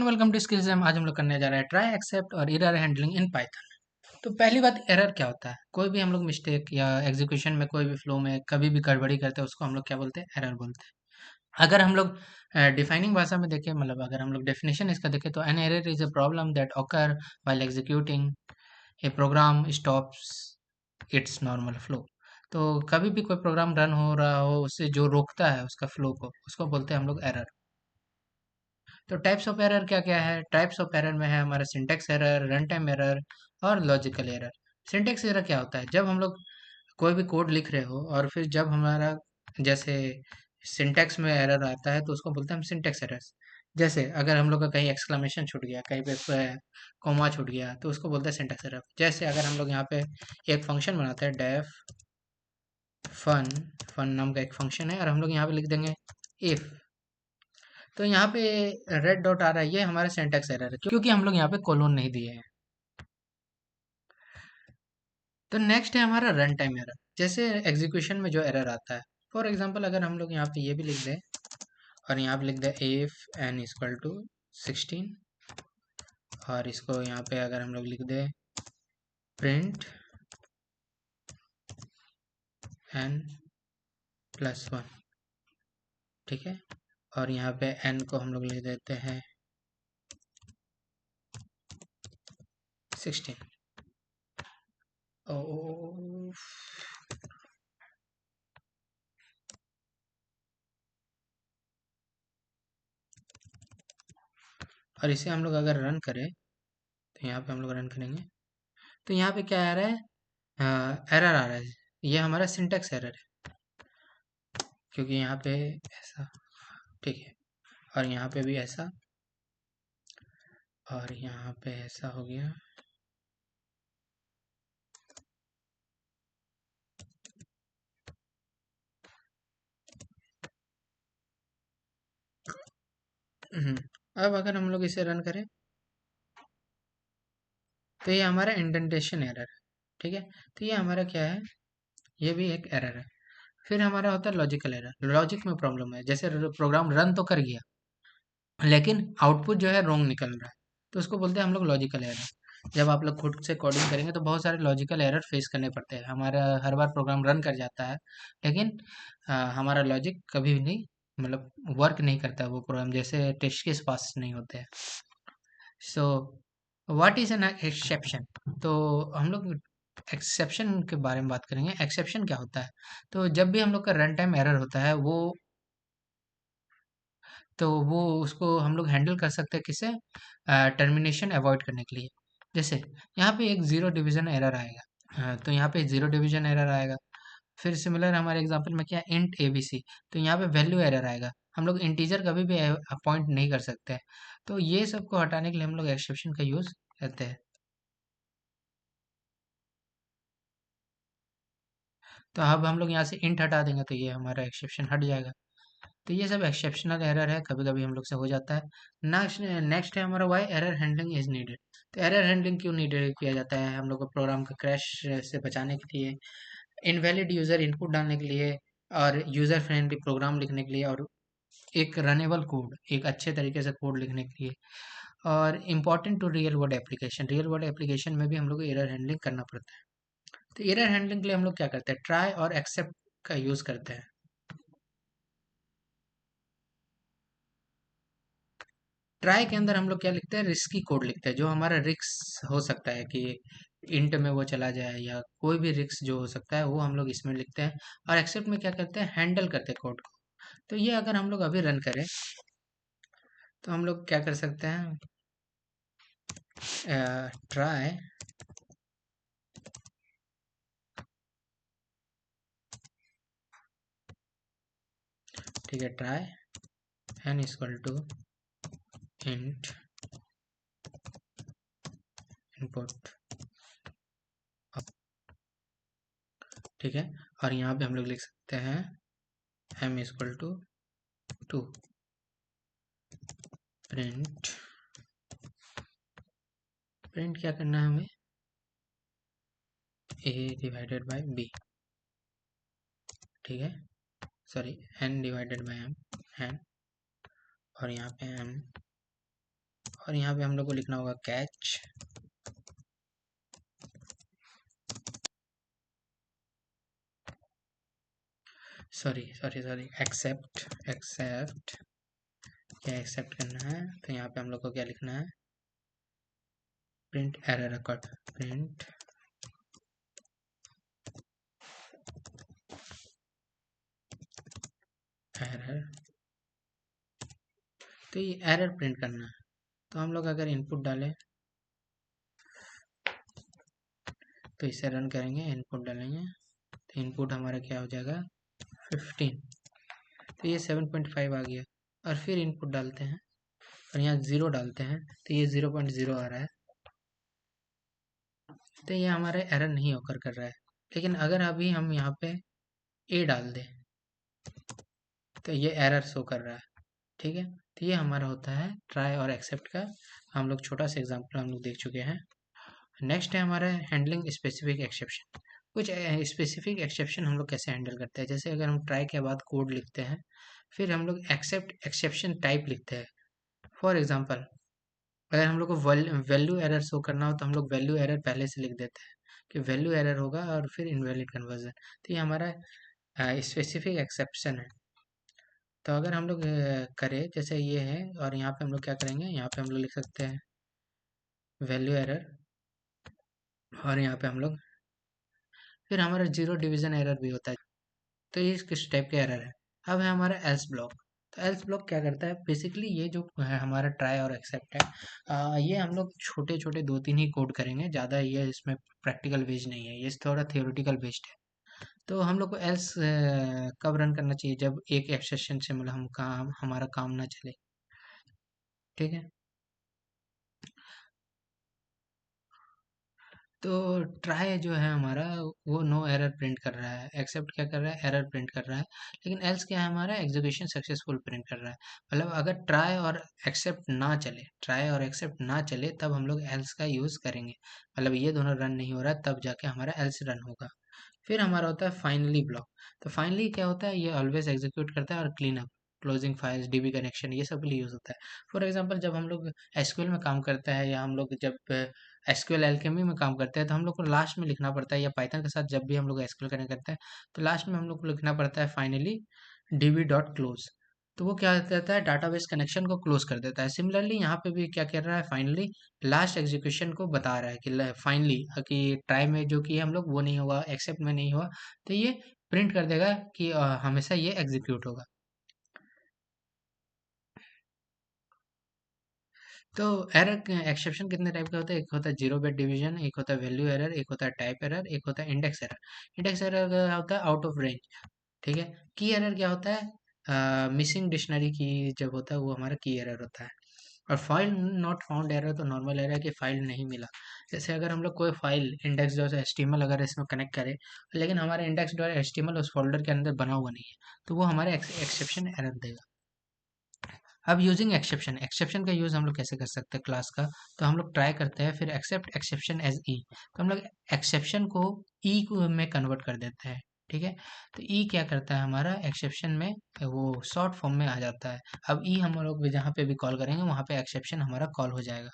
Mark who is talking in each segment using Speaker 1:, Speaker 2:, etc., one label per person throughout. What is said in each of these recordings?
Speaker 1: Welcome to skills. आज हम लोग करने जा रहे हैं ट्राई एक्सेप्ट और एरर हैंडलिंग इन पाइथन। तो पहली बात, एरर क्या होता है? कोई भी हम लोग मिस्टेक या एग्जीक्यूशन में कोई भी फ्लो में कभी भी गड़बड़ी करते हैं उसको हम लोग क्या बोलते हैं? एरर बोलते हैं। अगर हम लोग डिफाइनिंग भाषा में देखें, मतलब अगर हम लोग डेफिनेशन इसका देखें तो an error is a problem that occur while executing a program stops its normal flow. तो कभी भी कोई प्रोग्राम रन हो रहा हो उससे जो रोकता है उसका फ्लो को, उसको बोलते हैं हम लोग एरर। तो टाइप्स ऑफ एरर क्या क्या है? टाइप्स ऑफ एरर में है हमारा syntax error, run time error और लॉजिकल एरर। सिंटेक्स एरर क्या होता है? जब हम लोग कोई भी कोड लिख रहे हो और फिर जब हमारा जैसे सिंटेक्स में एरर आता है तो उसको बोलते हैं हम सिंटेक्स एरर्स। जैसे अगर हम लोग का कहीं एक्सक्लेमेशन छूट गया, कहीं पे कॉमा छूट गया तो उसको बोलते हैं सिंटेक्स एरर। जैसे अगर हम लोग यहाँ पे एक फंक्शन बनाते हैं डेफ फन, फन नाम का एक फंक्शन है और हम लोग यहाँ पे लिख देंगे इफ, तो यहाँ पे रेड डॉट आ रहा है, ये हमारा सिंटेक्स एरर है क्योंकि हम लोग यहाँ पे कोलोन नहीं दिए हैं। तो नेक्स्ट है हमारा रन टाइम एरर। जैसे एग्जीक्यूशन में जो एरर आता है, फॉर एग्जांपल अगर हम लोग यहाँ पे ये भी लिख दें और यहाँ पे लिख दें इफ एन इक्वल टू 16, और इसको यहाँ पे अगर हम लोग लिख दें प्रिंट एन प्लस वन, ठीक है, और यहाँ पे एन को हम लोग लिख देते हैं 16। ओ, और इसे हम लोग अगर रन करें तो यहाँ पे हम लोग रन करेंगे तो यहाँ पे क्या आ रहा है? एरर आ रहा है। ये हमारा सिंटेक्स एरर है क्योंकि यहाँ पे ऐसा, ठीक है, और यहाँ पे भी ऐसा, और यहाँ पे ऐसा हो गया। अब अगर हम लोग इसे रन करें तो ये हमारा इंडेंटेशन एरर है, ठीक है। तो ये हमारा क्या है? ये भी एक एरर है। फिर हमारा होता है लॉजिकल एरर। लॉजिक में प्रॉब्लम है, जैसे प्रोग्राम रन तो कर गया लेकिन आउटपुट जो है रॉन्ग निकल रहा है, तो उसको बोलते हैं हम लोग लॉजिकल एरर। जब आप लोग खुद से कोडिंग करेंगे तो बहुत सारे लॉजिकल एरर फेस करने पड़ते हैं। हमारा हर बार प्रोग्राम रन कर जाता है लेकिन हमारा लॉजिक कभी भी नहीं, मतलब वर्क नहीं करता है वो प्रोग्राम, जैसे टेस्ट केस पास नहीं होते हैं। So what is an exception? तो हम लोग एक्सेप्शन के बारे में बात करेंगे। एक्सेप्शन क्या होता है? तो जब भी हम लोग का रन टाइम एरर होता है वो उसको हम लोग हैंडल कर सकते हैं किससे? टर्मिनेशन अवॉइड करने के लिए। जैसे यहाँ पे एक जीरो डिवीजन एरर आएगा, तो यहाँ पे जीरो डिवीजन एरर आएगा। फिर सिमिलर हमारे एग्जांपल में क्या, इंट एबीसी, तो यहाँ पे वैल्यू एरर आएगा। हम लोग इंटीजर कभी भी अपॉइंट नहीं कर सकते हैं। तो ये सब को हटाने के लिए हम लोग एक्सेप्शन का यूज करते हैं। तो अब हम लोग यहाँ से इंट हटा देंगे तो ये हमारा एक्सेप्शन हट जाएगा। तो ये सब एक्सेप्शनल एरर है, कभी कभी हम लोग से हो जाता है। नेक्स्ट नेक्स्ट है हमारा why error handling is needed. तो एरर हैंडलिंग क्यों नीडेड किया जाता है? हम लोग को प्रोग्राम का क्रैश से बचाने के लिए, इनवैलिड यूजर इनपुट डालने के लिए, और यूजर फ्रेंडली प्रोग्राम लिखने के लिए, और एक रनेबल कोड, एक अच्छे तरीके से कोड लिखने के लिए, और important to real world application. Real world application में भी हम लोग को एरर हैंडलिंग करना पड़ता है। तो एरर हैंडलिंग के लिए हम लोग क्या करते हैं? ट्राई और एक्सेप्ट का यूज करते हैं। ट्राई के अंदर हम लोग क्या लिखते हैं? रिस्की कोड लिखते हैं, जो हमारा रिस्क हो सकता है कि इंट में वो चला जाए या कोई भी रिस्क जो हो सकता है वो हम लोग इसमें लिखते हैं। और एक्सेप्ट में क्या करते हैं? हैंडल करते हैं कोड को। तो ये अगर हम लोग अभी रन करें तो हम लोग क्या कर सकते हैं? ट्राई, ठीक है, try n equal to int input, ठीक है, और यहाँ पे हम लोग लिख सकते हैं m equal to 2, print, print क्या करना है हमें? ए डिवाइडेड बाय बी, ठीक है, sorry, n divided by m, n, और यहाँ पे एम और यहाँ पे हम लोग को लिखना होगा कैच, सॉरी एक्सेप्ट क्या एक्सेप्ट करना है, तो यहाँ पे हम लोग को क्या लिखना है, print error record, print error, तो ये एरर प्रिंट करना है। तो हम लोग अगर इनपुट डालें तो इसे रन करेंगे, इनपुट डालेंगे तो इनपुट हमारा क्या हो जाएगा 15, तो ये 7.5 आ गया। और फिर इनपुट डालते हैं और यहाँ 0 डालते हैं तो ये 0.0 आ रहा है, तो ये हमारे एरर नहीं ओकर कर रहा है। लेकिन अगर अभी हम यहाँ पे ए डाल दें तो ये एरर शो कर रहा है, ठीक है। तो ये हमारा होता है ट्राई और एक्सेप्ट का हम लोग छोटा सा एग्जांपल हम लोग देख चुके हैं। नेक्स्ट है हमारा हैंडलिंग स्पेसिफिक एक्सेप्शन। कुछ स्पेसिफिक एक्सेप्शन हम लोग कैसे हैंडल करते हैं, जैसे अगर हम ट्राई के बाद कोड लिखते हैं, फिर हम लोग एक्सेप्ट एक्सेप्शन टाइप लिखते हैं। फॉर एग्जांपल अगर हम लोग को वैल्यू एरर शो करना हो तो हम लोग वैल्यू एरर पहले से लिख देते हैं कि वैल्यू एरर होगा और फिर इनवैलिड कन्वर्जन, तो ये हमारा स्पेसिफिक एक्सेप्शन है। तो अगर हम लोग करें जैसे ये है, और यहाँ पे हम लोग क्या करेंगे, यहाँ पे हम लोग लिख सकते हैं वैल्यू एरर, और यहाँ पे हम लोग फिर हमारा जीरो डिवीजन एरर भी होता है। तो ये किस टाइप के एरर है। अब है हमारा एल्स ब्लॉक। तो एल्स ब्लॉक क्या करता है, बेसिकली ये जो है हमारा ट्राई और एक्सेप्ट है, ये हम लोग छोटे छोटे 2-3 ही कोड करेंगे, ज़्यादा ये इसमें प्रैक्टिकल बेस्ड नहीं है, ये थोड़ा थियोरेटिकल बेस्ड है। तो हम लोग को एल्स कब रन करना चाहिए, जब एक एक्सेप्शन से मतलब हम काम हमारा काम ना चले, ठीक है। तो ट्राई जो है हमारा वो नो एरर प्रिंट कर रहा है, एक्सेप्ट क्या कर रहा है, एरर प्रिंट कर रहा है। लेकिन एल्स क्या है हमारा, एग्जीक्यूशन सक्सेसफुल प्रिंट कर रहा है। मतलब अगर ट्राई और एक्सेप्ट ना चले, ट्राई और एक्सेप्ट ना चले तब हम लोग एल्स का यूज़ करेंगे, मतलब ये दोनों रन नहीं हो रहा है तब जाके हमारा एल्स रन होगा। फिर हमारा होता है फाइनली ब्लॉक। तो फाइनली क्या होता है, ये ऑलवेज एग्जीक्यूट करता है और clean up, closing files, dB connection, ये सब के लिए यूज़ होता है। फॉर एग्जांपल जब हम लोग एसक्यूएल में काम करते हैं, या हम लोग जब एसक्यूएल एल्केमी में काम करते हैं, तो हम लोग को लास्ट में लिखना पड़ता है, या पाइथन के साथ जब भी हम लोग एसक्यूएल कनेक्ट करते हैं तो लास्ट में हम लोग को लिखना पड़ता है फाइनली डीबी डॉट क्लोज। तो वो क्या करता है, डाटाबेस कनेक्शन को क्लोज कर देता है। सिमिलरली यहाँ पे भी क्या कर रहा है, फाइनली लास्ट एग्जीक्यूशन को बता रहा है कि फाइनली कि ट्राई में जो कि हम लोग वो नहीं हुआ, एक्सेप्ट में नहीं हुआ, तो ये प्रिंट कर देगा कि हमेशा ये एग्जीक्यूट होगा। तो एरर एक्सेप्शन कितने टाइप का होता है, एक होता है जीरो बिट डिवीजन, एक होता है वैल्यू एरर, एक होता है टाइप एरर, एक होता है इंडेक्स एरर। इंडेक्स एरर क्या होता है, आउट ऑफ रेंज, ठीक है। की एरर क्या होता है, मिसिंग डिक्शनरी की जब होता है वो हमारा की एरर होता है। और फाइल नॉट फाउंड एरर तो नॉर्मल एरर है कि फाइल नहीं मिला। जैसे अगर हम लोग कोई फाइल इंडेक्स डॉट एचटीएमएल अगर इसमें कनेक्ट करें, लेकिन हमारा इंडेक्स डॉट एचटीएमएल उस फोल्डर के अंदर बना हुआ नहीं है, तो वो हमारे एक्सेप्शन एरर देगा। अब यूजिंग एक्सेप्शन, एक्सेप्शन का यूज़ हम लोग कैसे कर सकते हैं क्लास का, तो हम लोग ट्राई करते हैं, फिर एक्सेप्ट एक्सेप्शन एज ई, तो हम लोग एक्सेप्शन को ई में कन्वर्ट कर देते हैं, ठीक है। तो ई क्या करता है, हमारा एक्सेप्शन में वो शॉर्ट फॉर्म में आ जाता है। अब ई हम लोग भी जहाँ पे भी कॉल करेंगे वहाँ पे एक्सेप्शन हमारा कॉल हो जाएगा।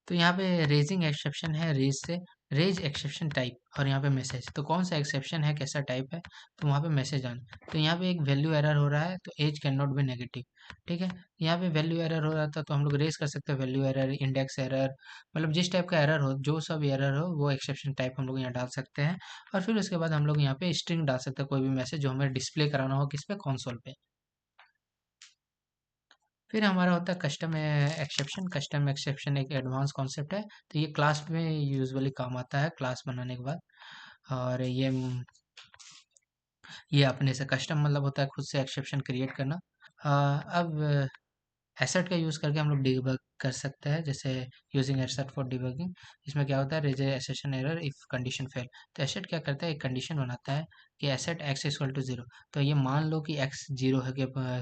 Speaker 1: तो यहाँ पे रेजिंग एक्सेप्शन है, रेज से रेज एक्सेप्शन टाइप, और यहाँ पे मैसेज, तो कौन सा एक्सेप्शन है, कैसा टाइप है, तो वहाँ पे मैसेज आना। तो यहाँ पे एक वैल्यू एरर हो रहा है, तो age can not be negative, ठीक है। यहाँ पे वैल्यू एरर हो रहा था तो हम लोग रेज कर सकते हैं वैल्यू एरर, इंडेक्स एरर, मतलब जिस टाइप का एरर हो, जो सब एरर हो वो एक्सेप्शन टाइप हम लोग यहाँ डाल सकते हैं। और फिर उसके बाद हम लोग यहाँ पे स्ट्रिंग डाल सकते हैं, कोई भी मैसेज जो हमें डिस्प्ले कराना हो किस पे, कंसोल पे। फिर हमारा होता है कस्टम एक्सेप्शन। कस्टम एक्सेप्शन एक एडवांस कॉन्सेप्ट है, तो ये क्लास में यूजुअली काम आता है क्लास बनाने के बाद। और ये अपने से कस्टम मतलब होता है खुद से एक्सेप्शन क्रिएट करना। अब एसेट का यूज़ करके हम लोग डिबग कर सकते हैं, जैसे यूजिंग एसेट फॉर डिबगिंग। इसमें क्या होता है, raise assertion error if condition fail. तो एसेट क्या करता है, एक कंडीशन बनाता है कि assert x equal to zero. तो ये मान लो कि एक्स जीरो है,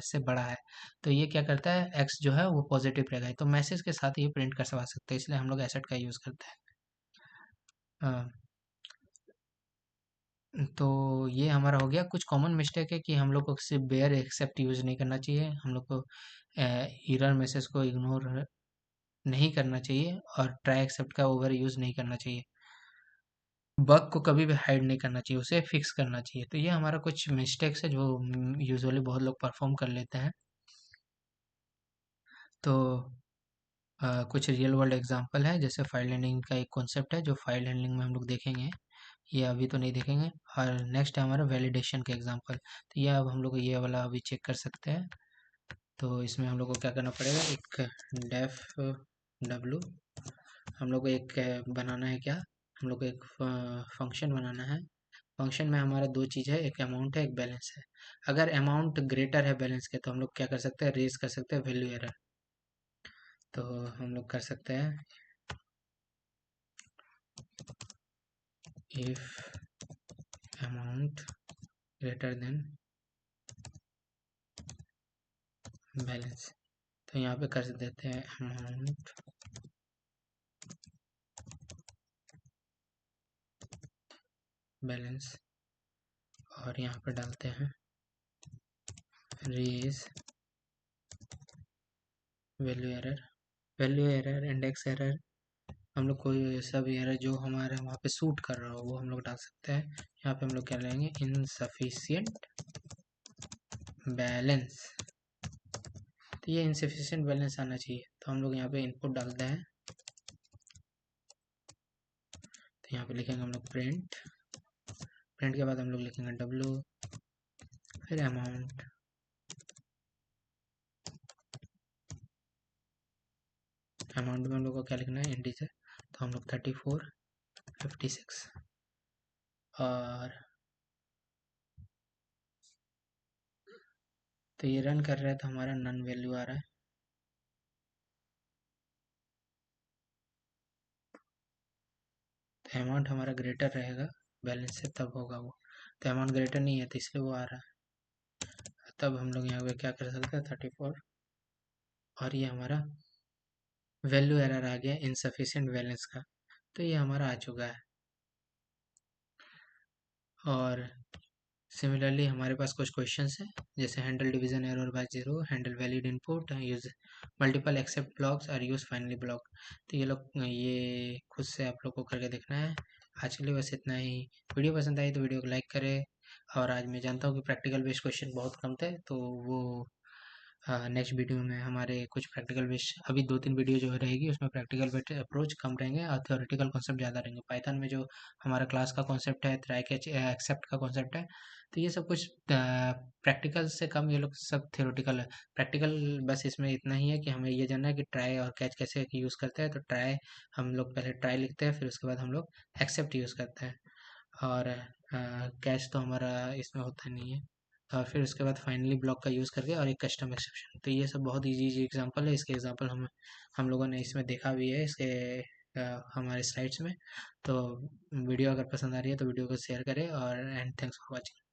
Speaker 1: से बड़ा है, तो ये क्या करता है, एक्स जो है वो पॉजिटिव रहेगा, तो मैसेज के साथ ये प्रिंट करवा सकते हैं, इसलिए हम लोग एसेट का यूज़ करते हैं। तो ये हमारा हो गया। कुछ कॉमन मिस्टेक है कि हम लोग को सिर्फ बेयर एक्सेप्ट यूज़ नहीं करना चाहिए, हम लोग को एरर मैसेज को इग्नोर नहीं करना चाहिए, और ट्राई एक्सेप्ट का ओवर यूज़ नहीं करना चाहिए। बग को कभी भी हाइड नहीं करना चाहिए, उसे फिक्स करना चाहिए। तो ये हमारा कुछ मिस्टेक्स है जो यूजुअली बहुत लोग परफॉर्म कर लेते हैं। तो कुछ रियल वर्ल्ड एग्जांपल है, जैसे फाइल हैंडलिंग का एक कॉन्सेप्ट है जो फाइल हैंडलिंग में हम लोग देखेंगे। ये अभी तो नहीं देखेंगे। और नेक्स्ट है हमारा वैलिडेशन का एग्जांपल। तो ये अब हम लोग ये वाला अभी चेक कर सकते हैं। तो इसमें हम लोग को क्या करना पड़ेगा, एक डेफ डब्लू हम लोग को एक बनाना है, क्या हम लोग को एक फंक्शन बनाना है। फंक्शन में हमारा दो चीज़ है, एक अमाउंट है, एक बैलेंस है। अगर अमाउंट ग्रेटर है बैलेंस के तो हम लोग क्या कर सकते हैं, रेज कर सकते हैं वैल्यू एरर। तो हम लोग कर सकते हैं if amount greater than balance. तो यहाँ पे कर देते हैं अमाउंट बैलेंस, और यहाँ पे डालते हैं raise value error. Value error, index error, हम लोग कोई ऐसा भी एरर जो हमारे वहाँ पे सूट कर रहा हो वो हम लोग डाल सकते हैं। यहाँ पे हम लोग क्या लेंगे, इनसफिशियंट बैलेंस। तो ये इनसफिशियंट बैलेंस आना चाहिए, तो हम लोग यहाँ पे इनपुट डालते हैं। तो यहाँ पे लिखेंगे हम लोग प्रिंट। प्रिंट के बाद हम लोग लिखेंगे डब्लू, फिर अमाउंट। अमाउंट में हम लोग को क्या लिखना है, इंटीजर। तो हम लोग 34 56। और तो ये रन कर रहा है तो हमारा नन वैल्यू आ रहा है। तो अमाउंट हमारा ग्रेटर रहेगा बैलेंस से, तब होगा वो। तो अमाउंट ग्रेटर नहीं है तो इसलिए वो आ रहा है। तब हम लोग यहाँ पे क्या कर सकते हैं, 34। और ये हमारा वैल्यू एरर आ गया इनसफिशिएंट बैलेंस का। तो ये हमारा आ चुका है। और सिमिलरली हमारे पास कुछ क्वेश्चंस हैं, जैसे handle division error by zero, handle valid input, use multiple except blocks और यूज फाइनली ब्लॉक। तो ये खुद से आप लोग को करके देखना है। आज के लिए बस इतना ही। वीडियो पसंद आई तो वीडियो को लाइक करें। और आज मैं जानता हूँ कि प्रैक्टिकल बेस्ड क्वेश्चन बहुत कम थे, तो वो नेक्स्ट वीडियो में हमारे कुछ प्रैक्टिकल बेस्ड, अभी 2-3 वीडियो जो रहेगी उसमें प्रैक्टिकल बेस्ड अप्रोच कम रहेंगे और थ्योरेटिकल कॉन्सेप्ट ज़्यादा रहेंगे। पाइथन में जो हमारा क्लास का कॉन्सेप्ट है, ट्राई कैच एक्सेप्ट का कॉन्सेप्ट है, तो ये सब कुछ प्रैक्टिकल से कम, ये लोग सब थ्योरेटिकल है। प्रैक्टिकल बस इसमें इतना ही है कि हमें ये जानना है कि ट्राई और कैच कैसे यूज़ करते हैं। तो ट्राई हम लोग पहले ट्राई लिखते हैं, फिर उसके बाद हम लोग एक्सेप्ट यूज़ करते हैं। और कैच तो हमारा इसमें होता नहीं है। और फिर उसके बाद फाइनली ब्लॉक का यूज़ करके और एक कस्टम एक्सेप्शन। तो ये सब बहुत इजी इजी एग्जांपल है। इसके एग्जांपल हम लोगों ने इसमें देखा भी है, इसके हमारे स्लाइड्स में। तो वीडियो अगर पसंद आ रही है तो वीडियो को शेयर करें, और एंड थैंक्स फॉर वॉचिंग।